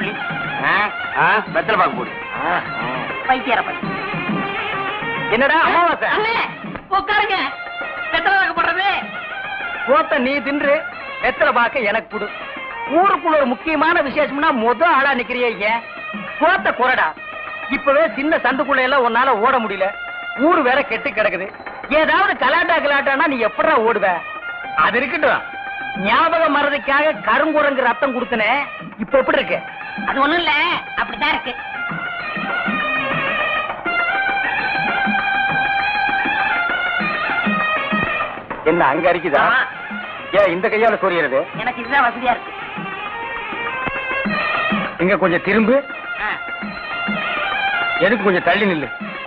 பாக்கு வெத்தலை பாக்கு போடு. பைத்தியார பாக்கு. என்னடா அமாவாசை? உட்காருங்க. வெத்தலை பாக்கு போடுறது. போத்த நீ தின்று, வெத்தலை பாக்க எனக்கு கொடு. ஊருக்குள்ள ஒரு முக்கியமான விசேஷம்னா முதல் ஆளா நிக்கிறிய. போத்த குறடா. இப்பவே சின்ன சந்துக்குள்ள எல்லாம் உன்னால ஓட முடியல. ஊரு வேற கெட்டு கிடக்குது. ஏதாவது கலாட்டானா நீ எப்படா ஓடுவ? அது இருக்கட்டும், ஞாபகம் மறதிக்காக கருங்குரங்கு ரத்தம் கொடுத்தனே, இப்ப எப்படி இருக்கு? அது ஒண்ணும் இல்ல, அப்படித்தான் இருக்கு. என்ன அங்க அரிக்குதா? ஏன் இந்த கையால சொரியறது? எனக்கு இதுதான் வசதியா இருக்கு. இங்க கொஞ்சம் திரும்பு, எதுக்கு கொஞ்சம் தள்ளி நில்லு.